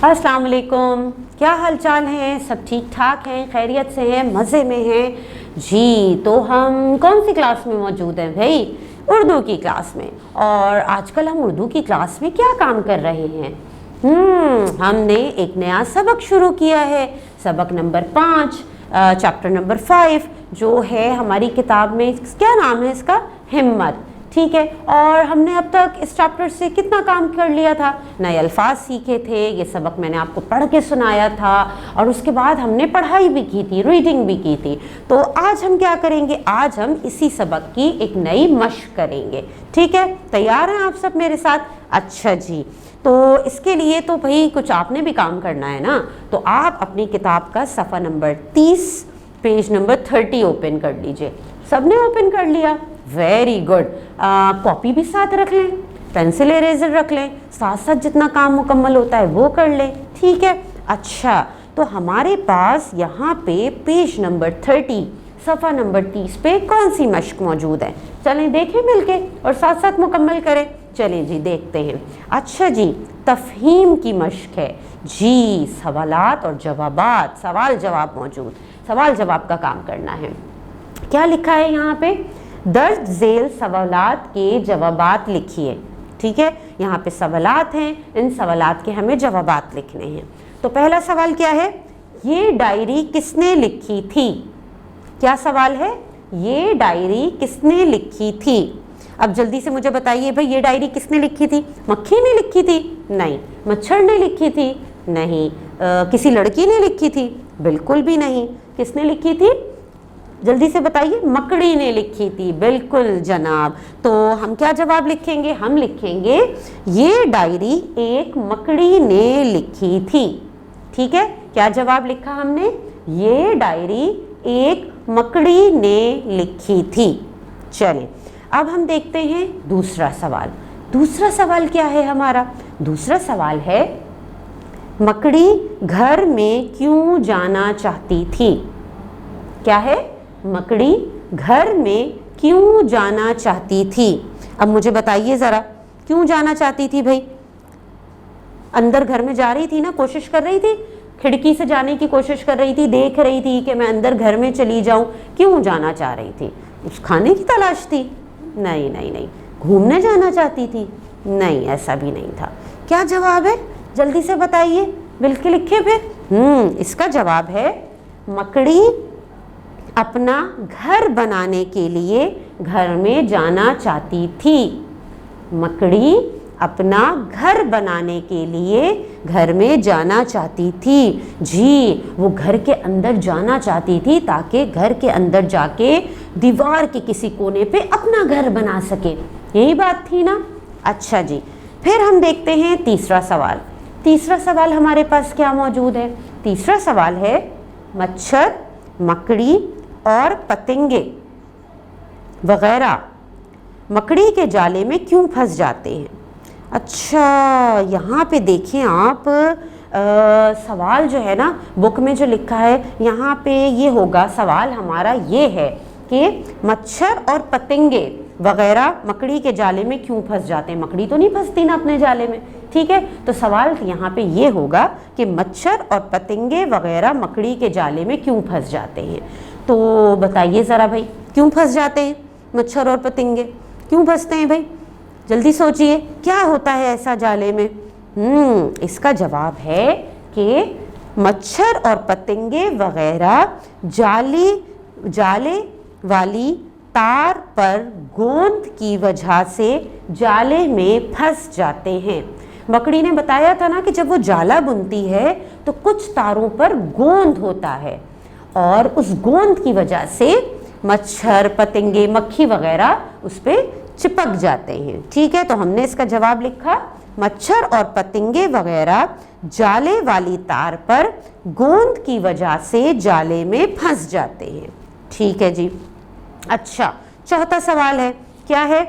السلام علیکم، کیا حال چال ہیں؟ سب ٹھیک ٹھاک ہیں، خیریت سے ہیں، مزے میں ہیں جی؟ تو ہم کون سی کلاس میں موجود ہیں بھائی؟ اردو کی کلاس میں۔ اور آج کل ہم اردو کی کلاس میں کیا کام کر رہے ہیں؟ ہم نے ایک نیا سبق شروع کیا ہے، سبق نمبر 5، چیپٹر نمبر 5، جو ہے ہماری کتاب میں، کیا نام ہے اس کا؟ ہمت، ٹھیک ہے۔ اور ہم نے اب تک اس چیپٹر سے کتنا کام کر لیا تھا؟ نئے الفاظ سیکھے تھے، یہ سبق میں نے آپ کو پڑھ کے سنایا تھا، اور اس کے بعد ہم نے پڑھائی بھی کی تھی، ریڈنگ بھی کی تھی۔ تو آج ہم کیا کریں گے؟ آج ہم اسی سبق کی ایک نئی مشق کریں گے، ٹھیک ہے؟ تیار ہیں آپ سب میرے ساتھ؟ اچھا جی، تو اس کے لیے تو بھائی کچھ آپ نے بھی کام کرنا ہے نا۔ تو آپ اپنی کتاب کا صفحہ نمبر 30، پیج نمبر 30 اوپن کر لیجئے۔ سب نے اوپن کر لیا؟ Very good. کاپی بھی ساتھ رکھ لیں، پینسل اریزر رکھ لیں، ساتھ ساتھ جتنا کام مکمل ہوتا ہے وہ کر لیں، ٹھیک ہے؟ اچھا، تو ہمارے پاس یہاں پہ پیج نمبر 30، صفحہ نمبر 30 پہ کون سی مشق موجود ہے؟ چلیں دیکھیں مل کے اور ساتھ ساتھ مکمل کریں۔ چلیں جی دیکھتے ہیں۔ اچھا جی، تفہیم کی مشق ہے جی، سوالات اور جوابات، سوال جواب موجود، سوال جواب کا کام کرنا ہے۔ کیا لکھا ہے یہاں پہ؟ درج ذیل سوالات کے جوابات لکھیے، ٹھیک ہے؟ یہاں پہ سوالات ہیں، ان سوالات کے ہمیں جوابات لکھنے ہیں۔ تو پہلا سوال کیا ہے؟ یہ ڈائری کس نے لکھی تھی؟ کیا سوال ہے؟ یہ ڈائری کس نے لکھی تھی؟ اب جلدی سے مجھے بتائیے بھائی، یہ ڈائری کس نے لکھی تھی؟ مکھی نے لکھی تھی؟ نہیں۔ مچھر نے لکھی تھی؟ نہیں۔ کسی لڑکی نے لکھی تھی؟ بالکل بھی نہیں۔ کس نے لکھی تھی؟ جلدی سے بتائیے۔ مکڑی نے لکھی تھی، بالکل جناب۔ تو ہم کیا جواب لکھیں گے؟ ہم لکھیں گے یہ ڈائری ایک مکڑی نے لکھی تھی، ٹھیک ہے؟ کیا جواب لکھا ہم نے؟ یہ ڈائری ایک مکڑی نے لکھی تھی۔ چلیں اب ہم دیکھتے ہیں دوسرا سوال۔ دوسرا سوال کیا ہے ہمارا؟ دوسرا سوال ہے مکڑی گھر میں کیوں جانا چاہتی تھی؟ کیا ہے؟ مکڑی گھر میں کیوں جانا چاہتی تھی؟ اب مجھے بتائیے ذرا، کیوں جانا چاہتی تھی بھائی؟ اندر گھر میں جا رہی تھی نا، کوشش کر رہی تھی، کھڑکی سے جانے کی کوشش کر رہی تھی، دیکھ رہی تھی کہ میں اندر گھر میں چلی جاؤں۔ کیوں جانا چاہ رہی تھی؟ اس کھانے کی تلاش تھی؟ نہیں نہیں نہیں۔ گھومنے جانا چاہتی تھی؟ نہیں، ایسا بھی نہیں تھا۔ کیا جواب ہے؟ جلدی سے بتائیے، مل کے لکھے پھر۔ اس کا جواب ہے مکڑی اپنا گھر بنانے کے لیے گھر میں جانا چاہتی تھی۔ مکڑی اپنا گھر بنانے کے لیے گھر میں جانا چاہتی تھی جی، وہ گھر کے اندر جانا چاہتی تھی تاکہ گھر کے اندر جا کے دیوار کے کسی کونے پہ اپنا گھر بنا سکے، یہی بات تھی نا۔ اچھا جی، پھر ہم دیکھتے ہیں تیسرا سوال۔ تیسرا سوال ہمارے پاس کیا موجود ہے؟ تیسرا سوال ہے مچھر، مکڑی اور پتنگے وغیرہ مکڑی کے جالے میں کیوں پھنس جاتے ہیں؟ اچھا، یہاں پہ دیکھیں آپ، سوال جو ہے نا بک میں جو لکھا ہے یہاں پہ یہ ہوگا، سوال ہمارا یہ ہے کہ مچھر اور پتنگے وغیرہ مکڑی کے جالے میں کیوں پھنس جاتے ہیں؟ مکڑی تو نہیں پھنستی نا اپنے جالے میں، ٹھیک ہے؟ تو سوال یہاں پہ یہ ہوگا کہ مچھر اور پتنگے وغیرہ مکڑی کے جالے میں کیوں پھنس جاتے ہیں؟ تو بتائیے ذرا بھائی، کیوں پھنس جاتے ہیں مچھر اور پتنگے؟ کیوں پھنستے ہیں بھائی؟ جلدی سوچئے، کیا ہوتا ہے ایسا جالے میں؟ اس کا جواب ہے کہ مچھر اور پتنگے وغیرہ جالے والی تار پر گوند کی وجہ سے جالے میں پھنس جاتے ہیں۔ مکڑی نے بتایا تھا نا کہ جب وہ جالا بنتی ہے تو کچھ تاروں پر گوند ہوتا ہے، اور اس گوند کی وجہ سے مچھر، پتنگے، مکھی وغیرہ اس پہ چپک جاتے ہیں، ٹھیک ہے؟ تو ہم نے اس کا جواب لکھا مچھر اور پتنگے وغیرہ جالے والی تار پر گوند کی وجہ سے جالے میں پھنس جاتے ہیں، ٹھیک ہے جی۔ اچھا، چوتھا سوال ہے، کیا ہے؟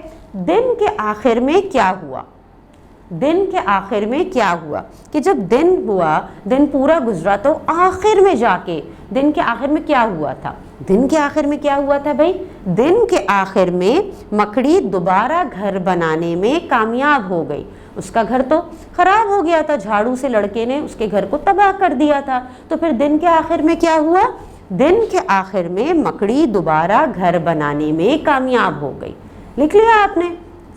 دن کے آخر میں کیا ہوا؟ دن کے آخر میں کیا ہوا؟ کہ جب دن ہوا، دن پورا گزرا، تو آخر میں جا کے دن کے آخر میں کیا ہوا تھا؟ دن کے آخر میں کیا ہوا تھا بھائی؟ دن کے آخر میں مکڑی دوبارہ گھر بنانے میں کامیاب ہو گئی، اس کا گھر تو خراب ہو گیا تھا، جھاڑو سے لڑکے نے اس کے گھر کو تباہ کر دیا تھا۔ تو پھر دن کے آخر میں کیا ہوا؟ دن کے آخر میں مکڑی دوبارہ گھر بنانے میں کامیاب ہو گئی۔ لکھ لیا آپ نے؟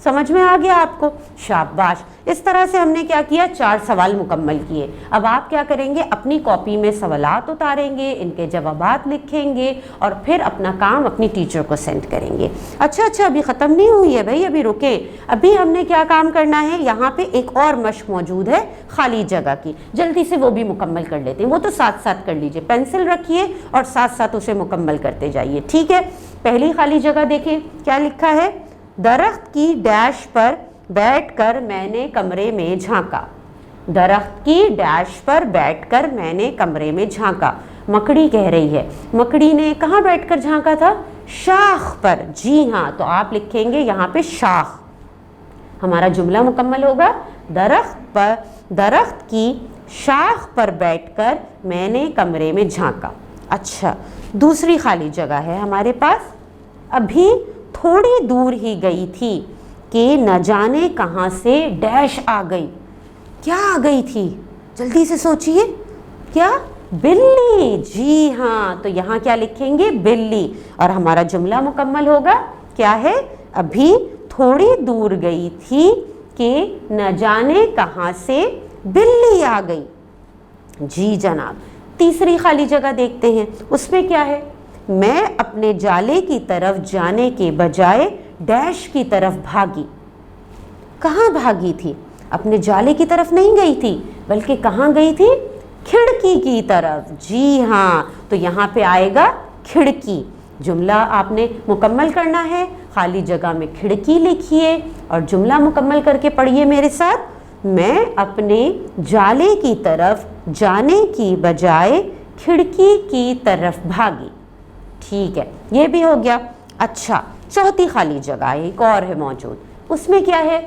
سمجھ میں آ گیا آپ کو؟ شاباش۔ اس طرح سے ہم نے کیا کیا؟ 4 سوال مکمل کیے۔ اب آپ کیا کریں گے؟ اپنی کاپی میں سوالات اتاریں گے، ان کے جوابات لکھیں گے اور پھر اپنا کام اپنی ٹیچر کو سینڈ کریں گے۔ اچھا ابھی ختم نہیں ہوئی ہے بھائی، ابھی رکیں۔ ابھی ہم نے کیا کام کرنا ہے؟ یہاں پہ ایک اور مشق موجود ہے خالی جگہ کی، جلدی سے وہ بھی مکمل کر لیتے ہیں۔ وہ تو ساتھ ساتھ کر لیجئے، پینسل رکھیے اور ساتھ ساتھ اسے مکمل کرتے جائیے، ٹھیک ہے؟ پہلی خالی جگہ دیکھیں کیا لکھا ہے؟ درخت کی ڈیش پر بیٹھ کر میں نے کمرے میں جھانکا۔ درخت کی ڈیش پر بیٹھ کر میں نے کمرے میں جھانکا۔ مکڑی کہہ رہی ہے، مکڑی نے کہاں بیٹھ کر جھانکا تھا؟ شاخ پر۔ جی ہاں، تو آپ لکھیں گے یہاں پہ شاخ۔ ہمارا جملہ مکمل ہوگا، درخت کی شاخ پر بیٹھ کر میں نے کمرے میں جھانکا۔ اچھا، دوسری خالی جگہ ہے ہمارے پاس۔ ابھی تھوڑی دور ہی گئی تھی کہ نہ جانے کہاں سے ڈیش آ گئی۔ کیا آ گئی تھی؟ جلدی سے سوچئے، کیا؟ بلی۔ جی ہاں، تو یہاں کیا لکھیں گے؟ بلی۔ اور ہمارا جملہ مکمل ہوگا، کیا ہے؟ ابھی تھوڑی دور گئی تھی کہ نہ جانے کہاں سے بلی آ گئی۔ جی جناب۔ تیسری خالی جگہ دیکھتے ہیں، اس میں کیا ہے؟ میں اپنے جالے کی طرف جانے کے بجائے ڈیش کی طرف بھاگی۔ کہاں بھاگی تھی؟ اپنے جالے کی طرف نہیں گئی تھی، بلکہ کہاں گئی تھی؟ کھڑکی کی طرف۔ جی ہاں، تو یہاں پہ آئے گا کھڑکی۔ جملہ آپ نے مکمل کرنا ہے، خالی جگہ میں کھڑکی لکھیے اور جملہ مکمل کر کے پڑھیے میرے ساتھ۔ میں اپنے جالے کی طرف جانے کی بجائے کھڑکی کی طرف بھاگی۔ ٹھیک ہے، یہ بھی ہو گیا۔ اچھا، چوتھی خالی جگہ ایک اور ہے موجود، اس میں کیا ہے؟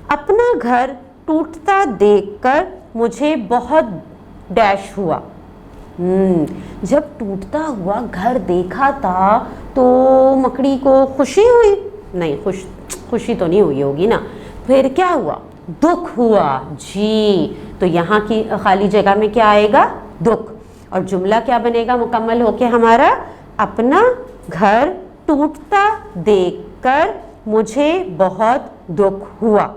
اپنا گھر ٹوٹتا دیکھ کر مجھے بہت ڈیش ہوا۔ جب ٹوٹتا ہوا گھر دیکھا تھا تو مکڑی کو خوشی ہوئی؟ نہیں، خوشی تو نہیں ہوئی ہوگی نا، پھر کیا ہوا؟ دکھ ہوا۔ جی، تو یہاں کی خالی جگہ میں کیا آئے گا؟ دکھ۔ اور جملہ کیا بنے گا مکمل ہو کے ہمارا؟ اپنا گھر ٹوٹتا دیکھ کر مجھے بہت دکھ ہوا۔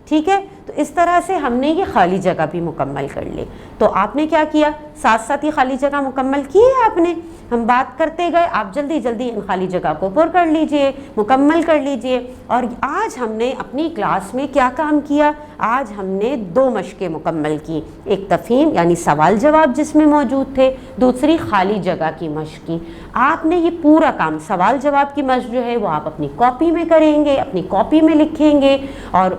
ٹھیک ہے، تو اس طرح سے ہم نے یہ خالی جگہ بھی مکمل کر لی۔ تو آپ نے کیا کیا؟ ساتھ ساتھ یہ خالی جگہ مکمل کی ہے آپ نے، ہم بات کرتے گئے، آپ جلدی جلدی ان خالی جگہ کو پر کر لیجئے، مکمل کر لیجئے۔ اور آج ہم نے اپنی کلاس میں کیا کام کیا؟ آج ہم نے 2 مشقیں مکمل کی، ایک تفہیم یعنی سوال جواب جس میں موجود تھے، دوسری خالی جگہ کی مشق کی۔ آپ نے یہ پورا کام سوال جواب کی مشق جو ہے وہ آپ اپنی کاپی میں کریں گے، اپنی کاپی میں لکھیں گے، اور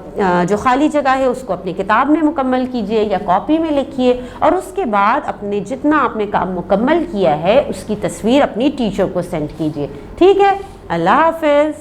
جو خالی جگہ ہے اس کو اپنی کتاب میں مکمل کیجئے یا کاپی میں لکھیے، اور اس کے بعد اپنے جتنا آپ نے کام مکمل کیا ہے اس کی تصویر اپنی ٹیچر کو سینڈ کیجئے۔ ٹھیک ہے، اللہ حافظ۔